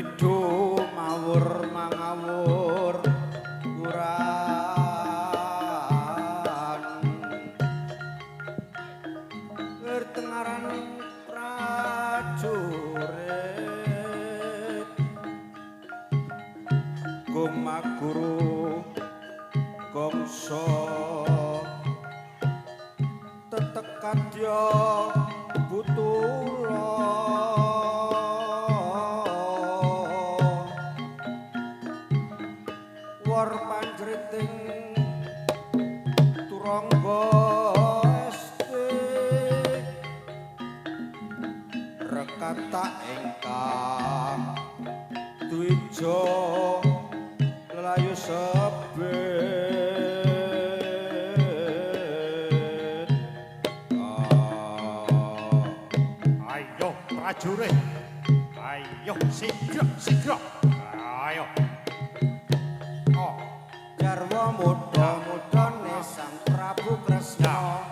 Ridu mawur mangawur kuran Ngertengaran prajurit Gumaguru gongso tetekadya butula war panjriting turangga esti rekata ingkang dwija lelayu sebet ayo prajurit ayo sigra ayo garwa muda-mudane Sang Prabu Kresna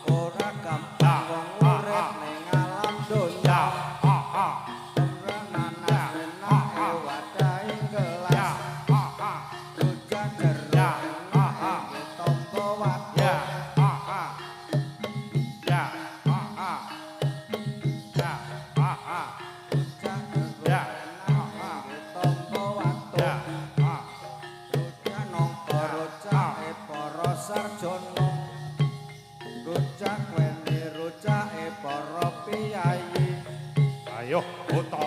ora gampang wong urip ning alam donya ora nanas enake wadahi gelas bocah jero ing tombo wadah sarjana rocak wene rocake para piyayi ayo buta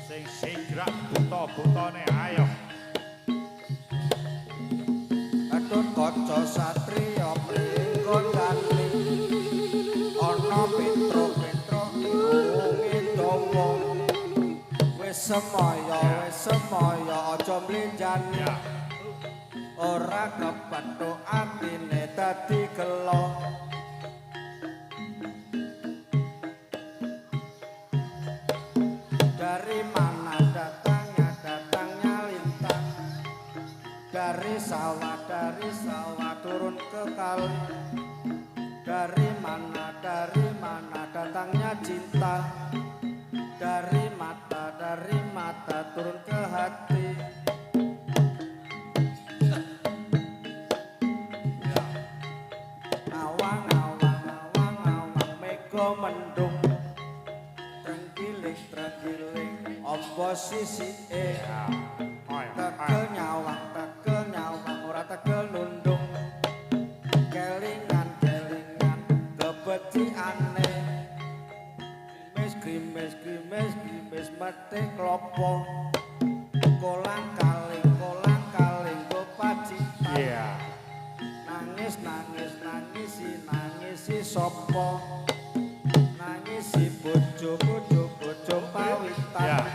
sing sigra buta-butane ayo Adun kaca satriya pringkondani ana petro-petro irunge dawa wis semaya aja mlenjani ora kepethuk atine dadi gelo dari mana datangnya lintang dari sawah turun ke kali dari mana datangnya cinta dari mata turun ke hati awang mega mendung trenggiling apa sisike tegel nyawang ora tegel nundung kelingan kebeciane grimes mati klopo kolang kaling go pacitan nangisi sapa nangisi bojo pawitan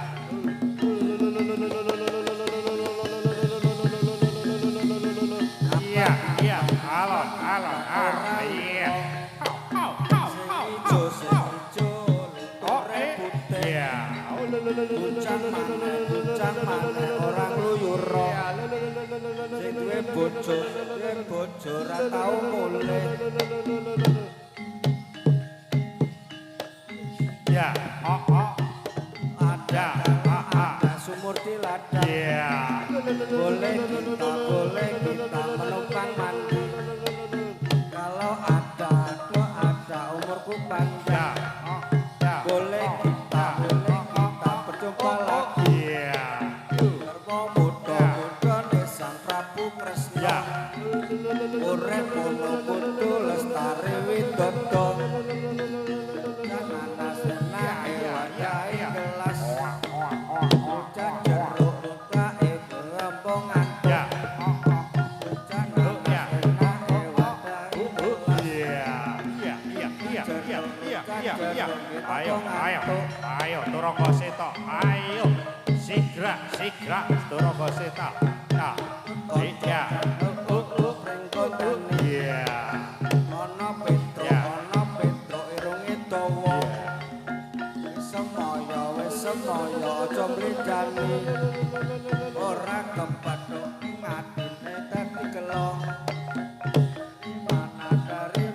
iya alon iya Buncang mana orang luyuro sing duwe bojo ra tau mulih ya ada sumur tiladan boleh kita menumpang mandi kalau ada umurku panjang boleh kita berjumpa lagi garwa muda-mudane Sang Prabu Kresna urip ana kudu lestari widodo nanas enake wadahi gelas bocah jeruk bukae gelembongan bocah nanas enake wadahi gelas ayo Turangga Seta ayo sigra Turangga Seta iya ana petro irunge dawa wis semaya aja mlenjani ora kepethuk ngadine dadi gelo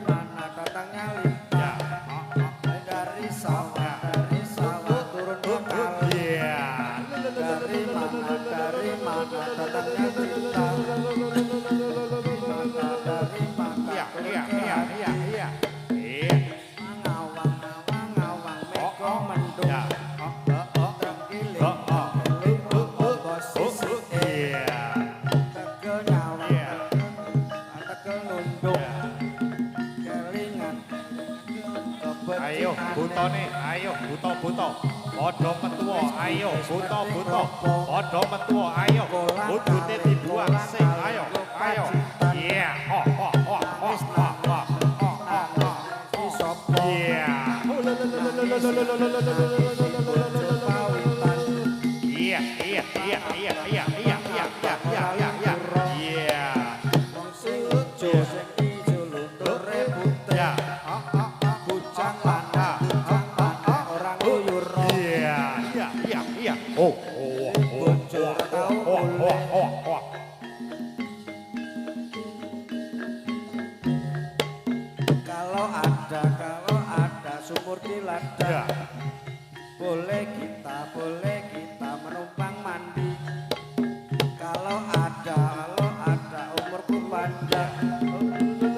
mana datangnya lintang dari sawah nunduk kelingan Ayo butone, ayo buto-buto. Padha metuwa, ayo buto-buto. Padha metuwa, ayo. Budute dibuang sing, ayo. Ayo. Iya. Ho ho ho ho ho ho. si sapa Iya. Iya, iya, iya, iya, iya, iya, iya, iya, iya, iya, iya. Iya. wong sing ijo sing ijo lunture putih Ya. bujang lanang bujang lanang ora nguyur Iya, iya, iya, iya. Oh, oh, oh, bocor tau mulih kalau ada sumur di ladang Ya. boleh kita menumpang mandi kalau ada umurku panjang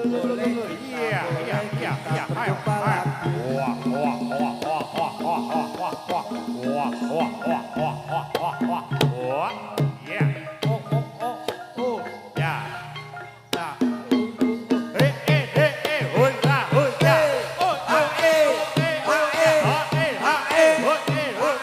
boleh Iya, iya, iya, iya. Ayo, berjumpa ayo. lagi Wah, wah, wah, wah, wah, wah, wah, wah, wah. Wah, wah, wah, wah, wah, wah, wah. Wah. Iya. Oh, oh, oh, oh. Ya. Ya. Hurra, hurra. Oh, oh, eh, oh, eh, oh, eh, oh, eh, oh, eh, oh,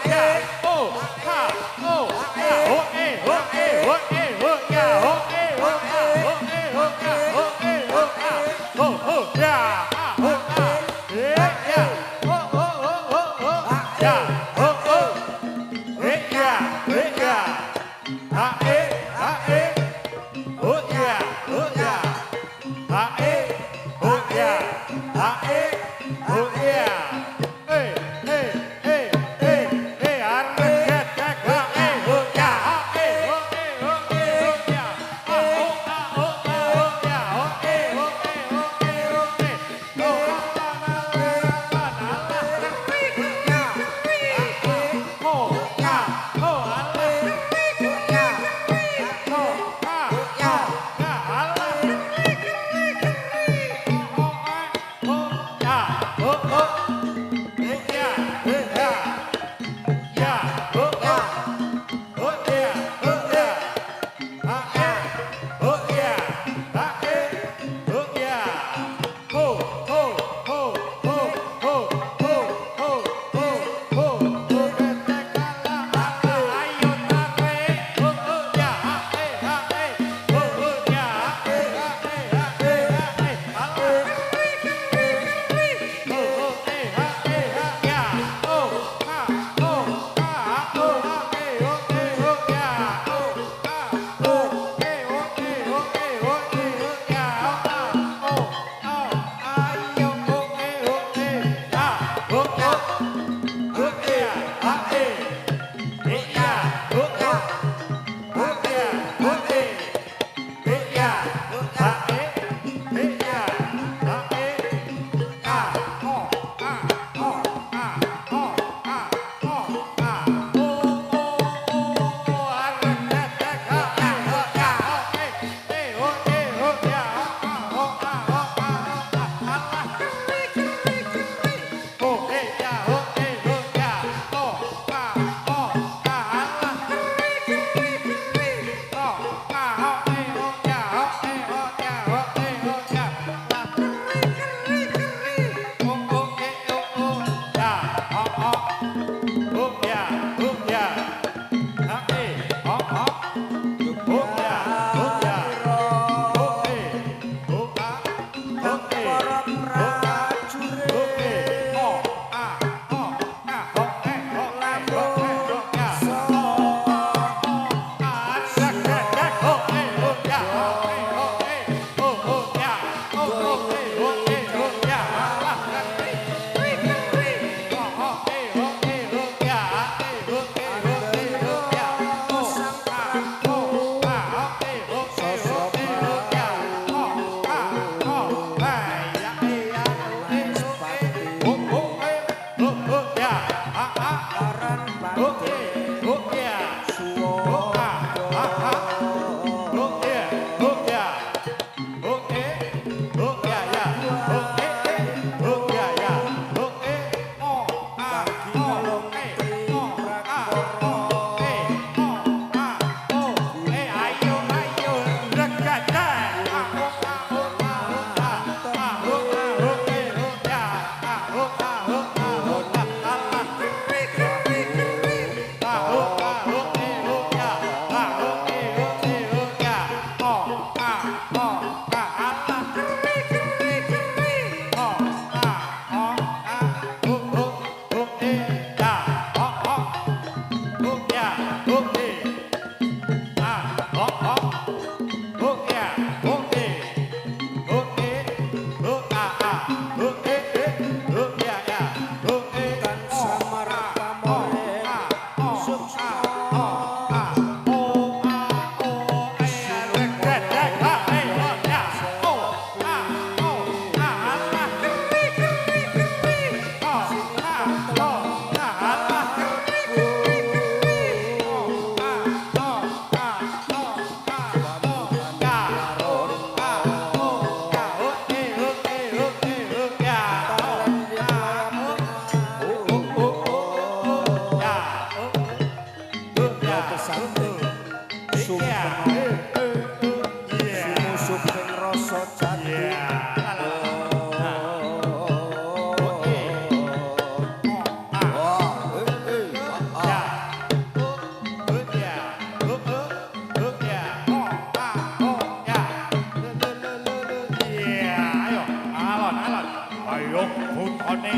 Pokoknya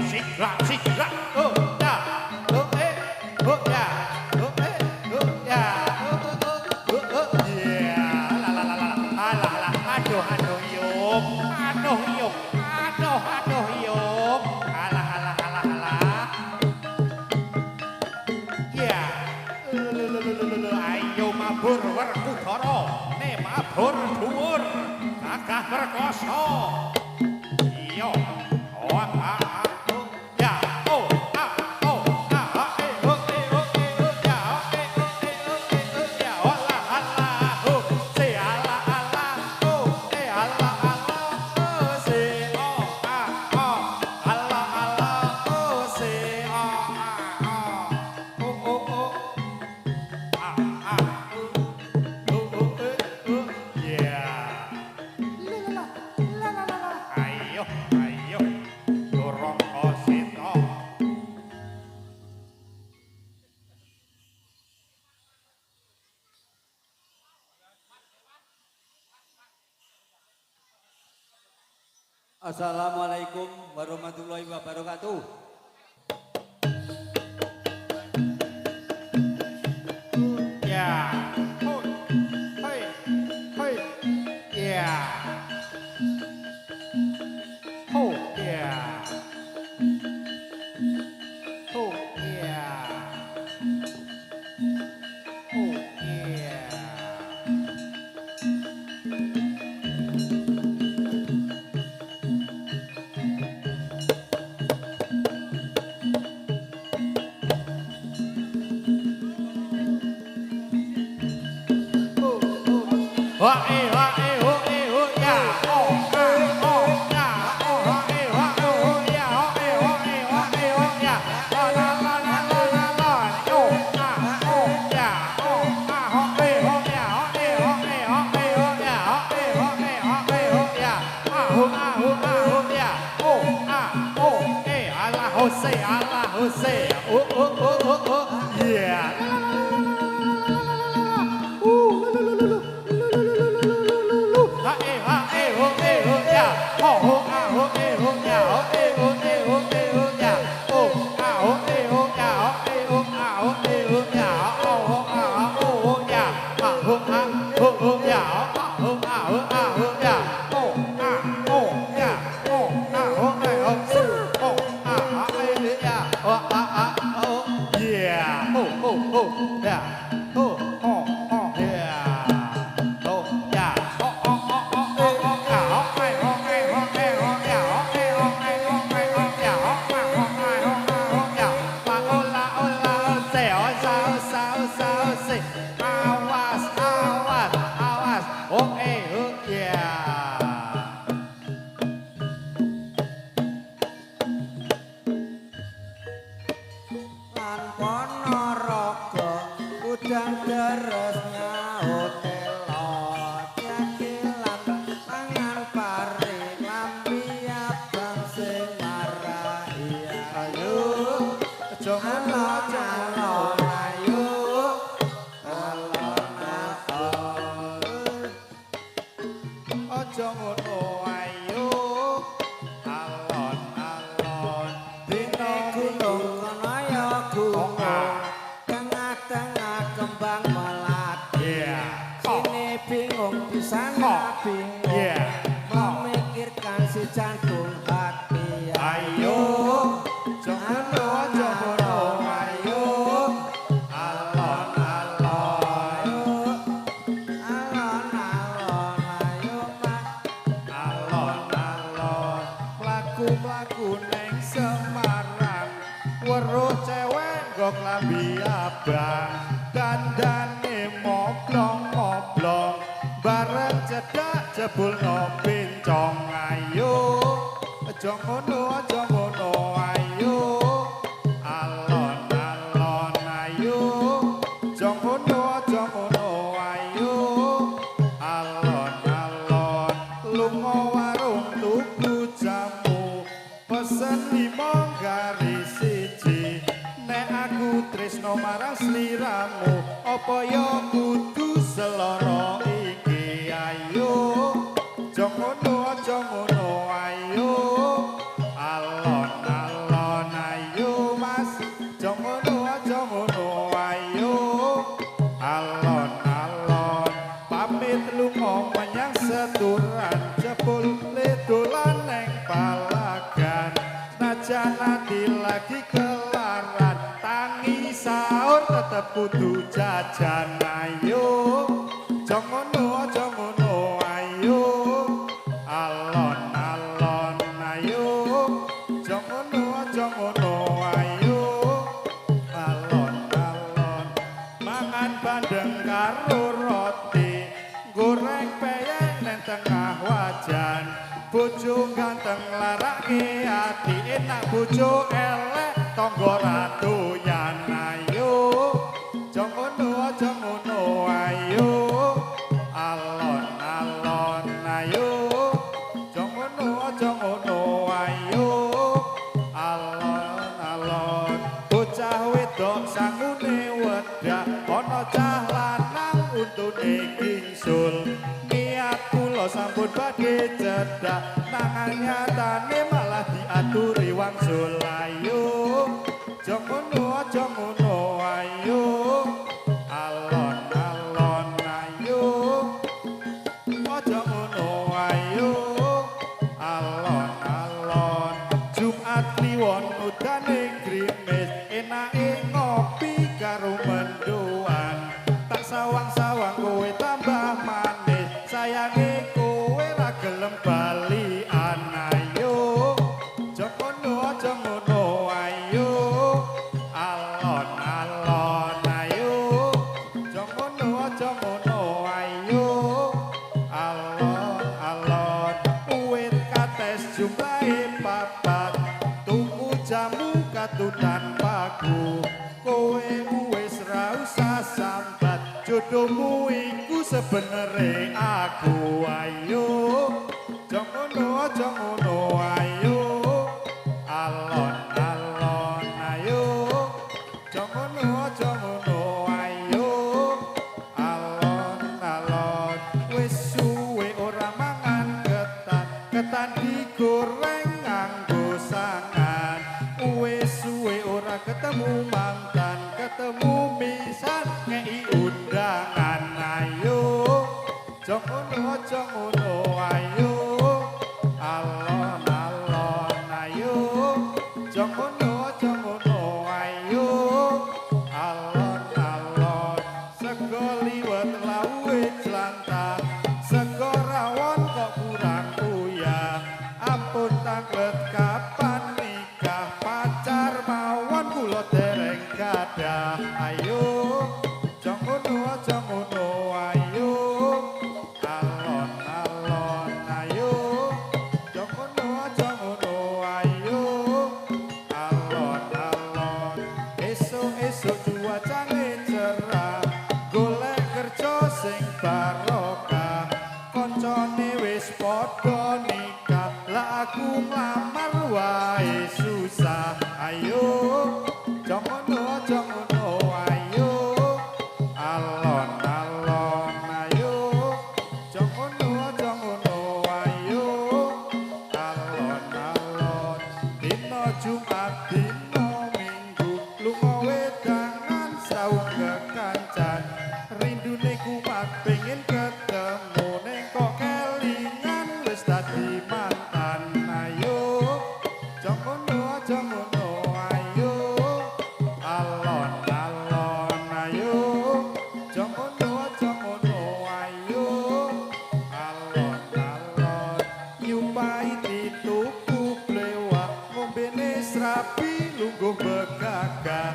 sigra, oh ya, oh ya, oh ya, ya, la, aduh yuk, yuk, ya, ayo mabur werkudara, ne mabur dhuwur, gagah perkasa, iya, ayo, dorong kosito. Assalamualaikum warahmatullahi wabarakatuh. Ya, hoi, ya, oh ya, oh ya, oh ya. Say, yeah. Jebul no pincong ayo aja ngono ayo alon ayo aja ngono ayo alon lunga warung tuku jamu pesen 5 garis siji nek aku tresno marang sliramu apa ya kudu seloro iki ayo Jongono ayo alon Jajan nanti lagi kelaran tangi sahur tetep kudu jajan ayo jangono jangono ayo alon alon ayo jangono jangono ayo alon alon mangan bandeng karo roti goreng peyek neng tengah wajan bojo ganteng larake ati enak bojo elek tangga radoyan ayo jangono jangono ayo alon alon ayo jangono jangono ayo alon alon bocah wedok sangune wedak ana cah lanang untune kingsul niat kula sampun badhe cedak nanging nyatane malah diaturi wangsul ayo jangono jangono ayo alon alon ayo jangono ayo alon alon Jumat kliwon udane grimis enake ngopi karo mendoan tak sawang-sawang kowe tambah manis sayange kowe ra gelem balian ayo jangono jangono ayo alon alon ayo jangono jangono ayo alon alon uwit kates jumlahe papat tuku jamu katutan paku kowe wis ra usah sambat jodohmu iku sebenere aku ayo jangono jangono ayo alon alon ayo jangono jangono ayo alon alon wis suwe ora mangan ketan ketan digoreng nganggo sangan wis suwe ora ketemu mantan ketemu misan ngei undangan ayo jangono jangono ayo alon alon ayo jangono jangono ayo alon alon sego liwet lawe jlantah sego rawon kok kurang uyah ampun tanglet kapan nikah pacar mawon kula dereng gadah ayo jangono jangono ayo alon alon ayo jangono jangono ayo alon alon esuk-esuk cuacane cerah golek kerja sing barokah koncone wis padha nikah lah aku nglamar wae susah ayo jangono jangono ayo alon alon ayo jangono jangono ayo alon alon dina Jumat dina Minggu lunga wedangan saung kekancan rindune kumat pengen ketemu ning kok kelingan wis dadi mantan ayo jangono jangono ayo alon alon ayo jangono jangono ayo alon alon nyupai dituku blewah ngombene srapi lungguh begagah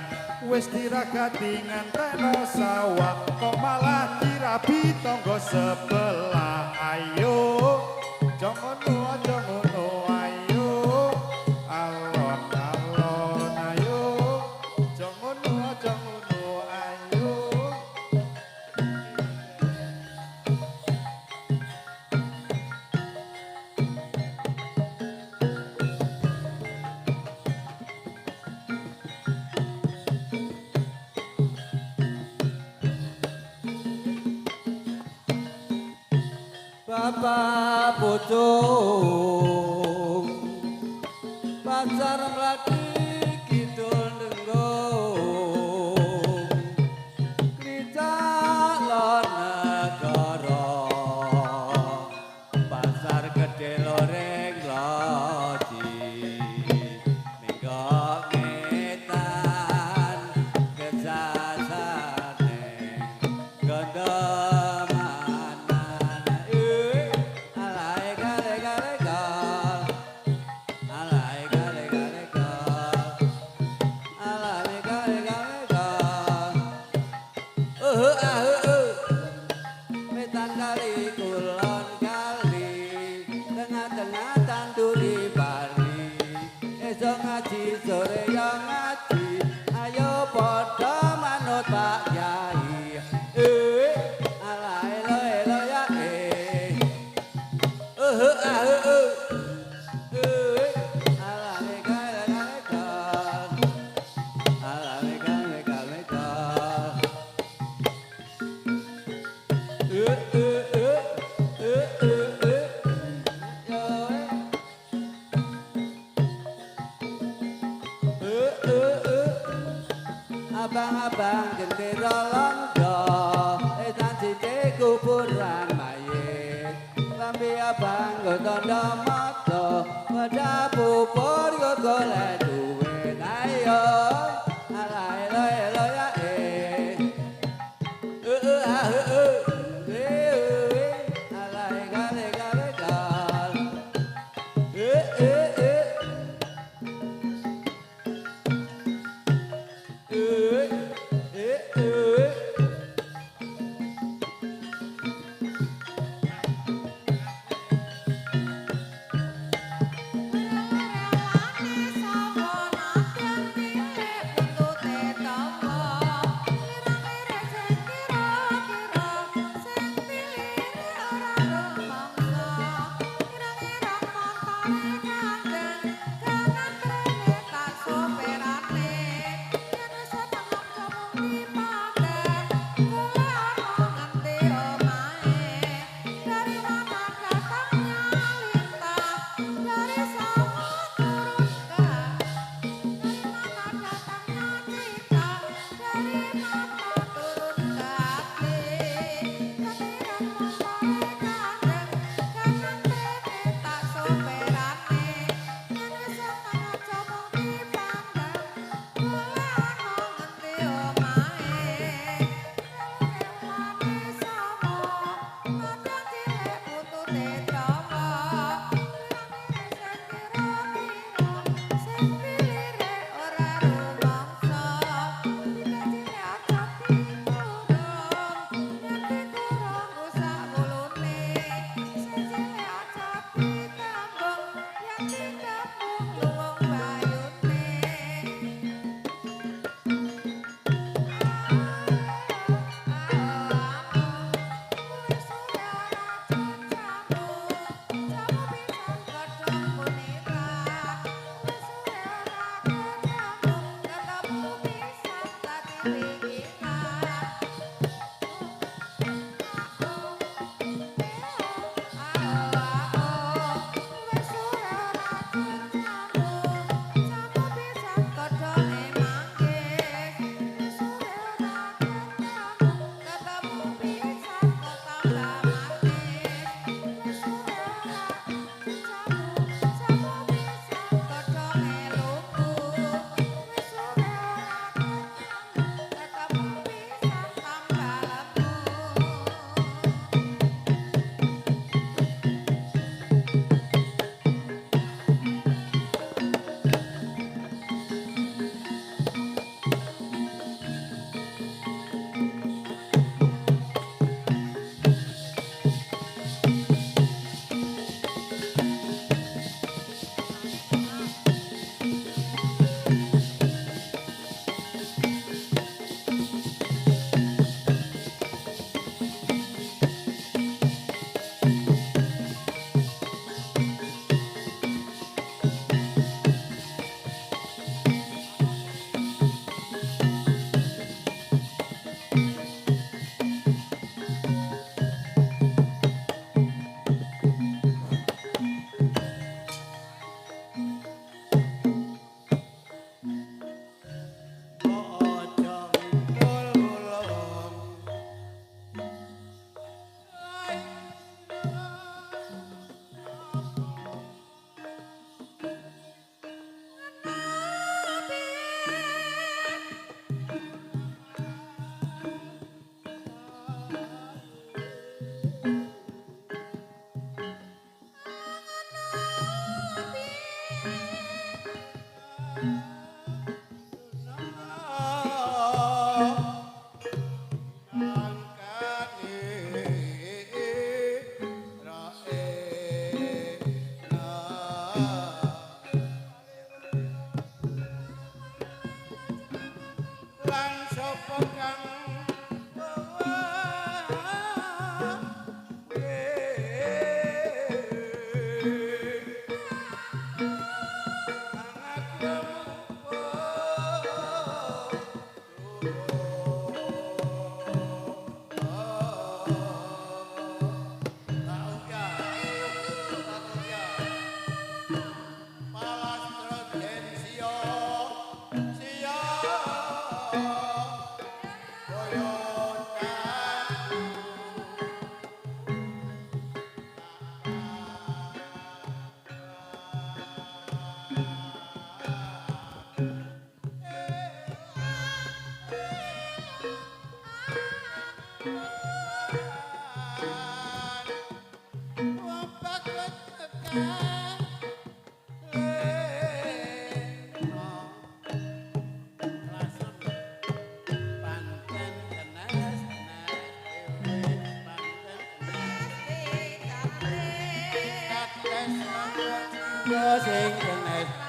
wis diragati ngantekno sawah kok malah dirabi tangga sebelah ayo jangono jangono ayo alon alon ayo jangono jangono ayo Bapak pucung pacar mlati kidul nenggung klicak lon negara pasar gedhe loreng loji aturi bali esok ngaji sore yo ngaji ayo padha manut Pak Kyai ala elo elo ya ala mega mega ala mega mega mega abang-abang gendera londo edan sithik kuburan mayit lambe abang go tondo mata padha bubur go golek duwe ayo ala elo elo ya ala gale gale gal Kira-kira montone sing kenes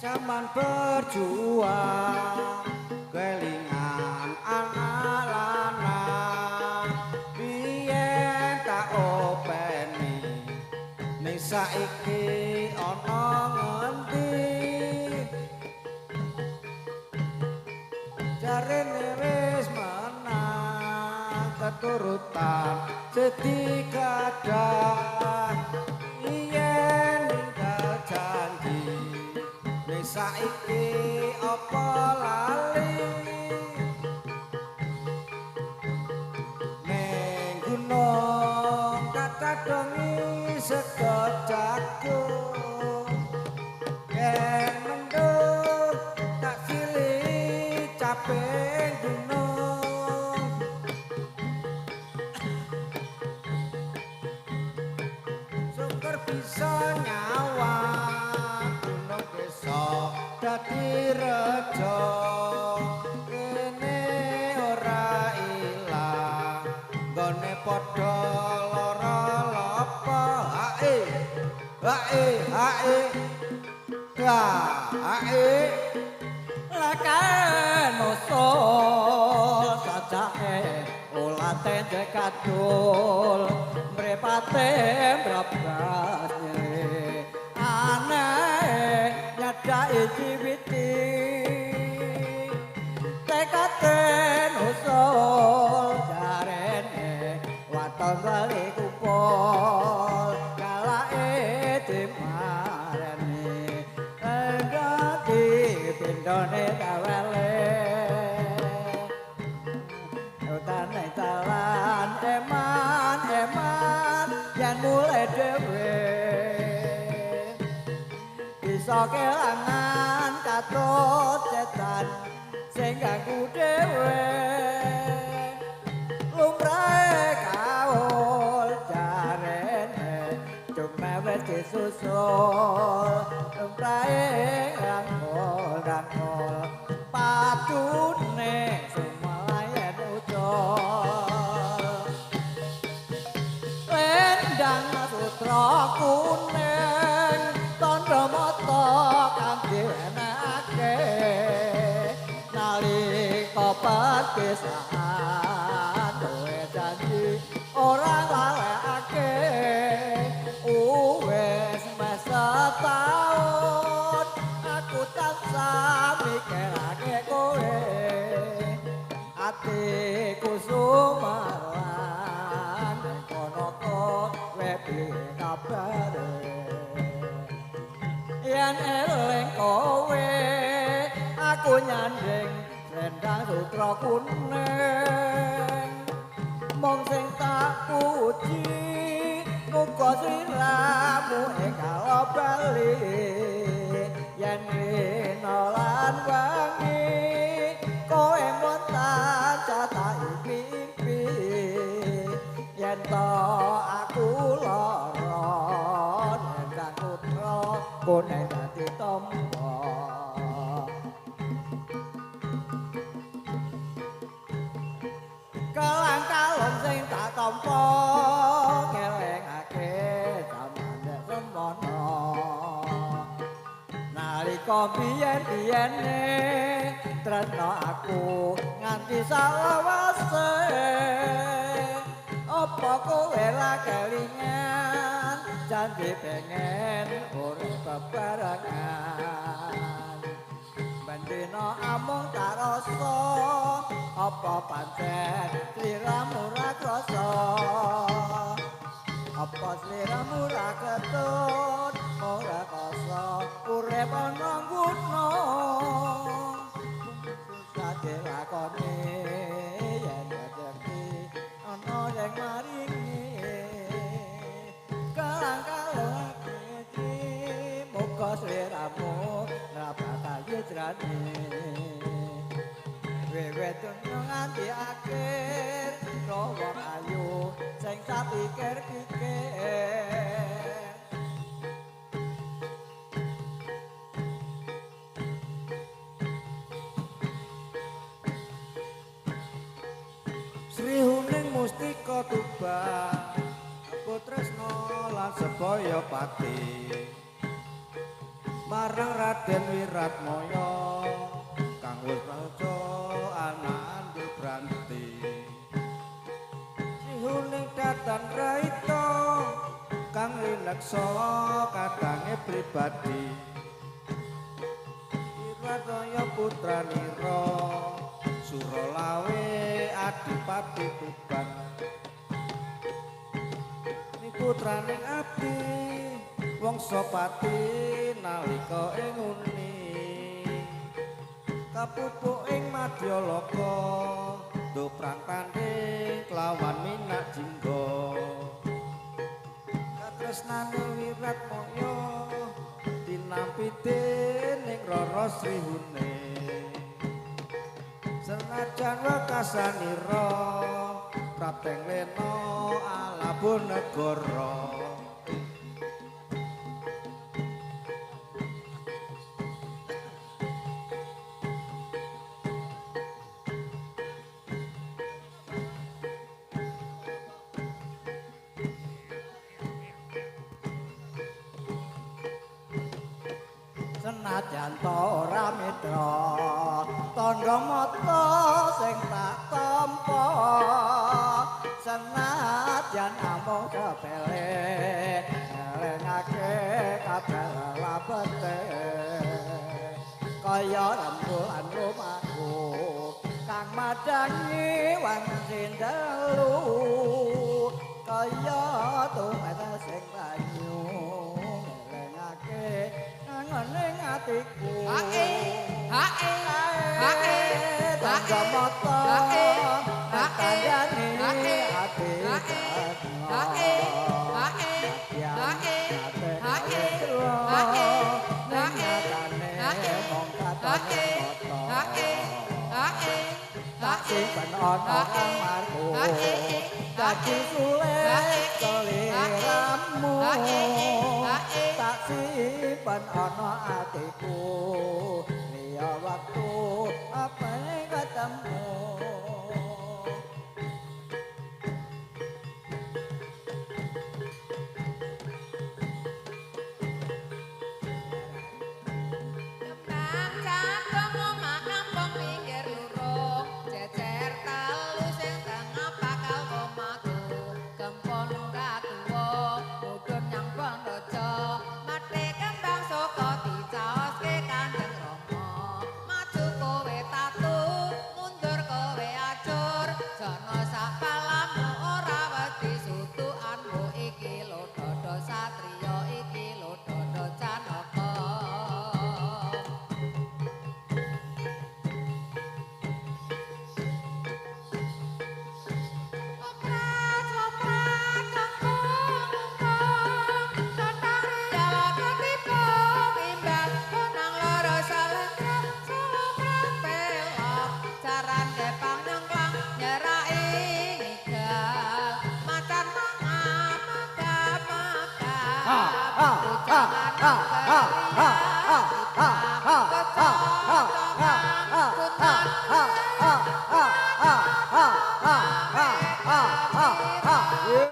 zaman berjuang kelingan anak lanang biyen tak openi ning saiki ana ngendi jarene wis menang keturutan setikadah yen ninggal janji ning saiki apa lali ning gunung kadongi sego jagung yen mendung tak cilik capek gunung syukur bisa nyawa gunung desa dadi reja kene ora ilang nggone padha lara lapa hae Lakaen usul sajake ulate dekadul mrepate mrabas nyeri aneh nyadai jiwiti tekaten usul jarene waton bali kupol kalake dimarani endati pindone dawele utane talan eman yen mulai dhewe bisa kelangan katut setan sing ganggu dhewe lumrahe kaul jarene cuma wis disusul lumrahe rangkul padune sumalayan ucul lendang sutra kuning tandha mata kang dienake nalika perpisahan duwe janji ora lalekake wis mes setahun aku tansah mikirake kowe atiku sumaran kono kowe piye kabare yen eling kowe aku nyanding rendang sutra kuning mong sing tak puji muga sliramu ing kala bali yen rina lan wangi kowe montan catai mimpi yen to aku lara rendang sutra kuning dadi tombo kelang kalon sing tak tampa kelengake samane semono nalika biyen-biyene tresno aku nganti salawase apa kowe ra kelingan janji pengen urip bebarengan bendina amung tak rasa apa pancen sliramu ra krasa apa sliramu ra ketut ora krasa urip ana gunung susah lakoni yen rezeki ana sing maringi kalang-kalang iki muga sliramu ra bakal hijrani wiwit dunyo nganti akhir wong ayu sing sapikir-pikir Sri Huning Mustika Tuban Putresno lan Sebaya Pati marang Raden Wiratmaya kang wis raja anak Branti sihuning datan raita kang lineksa kadange pribadi Wiratmaya putranira Suralawe Adipati Tuban putraning abdi Wongsopati nalika ing uni kapupuk ing Madyalaka doprang tanding kelawan Minak Jingga katresnane Wiratmaya dinampi dening Rara Srihune senajan wekasanira Prapteng Lena Alabonegara senajan to ora mitra tandha mata sing tak tampa senajan amung sepele elengake kabeh labete kaya rembulan lumaku kang madangi wanci dalu kaya tumet sing banyu elengake ning atiku tangga mata kandhane ati simpen ana kamarku dadi sulit seliramu tak simpen ana atiku liya waktu apa ketemu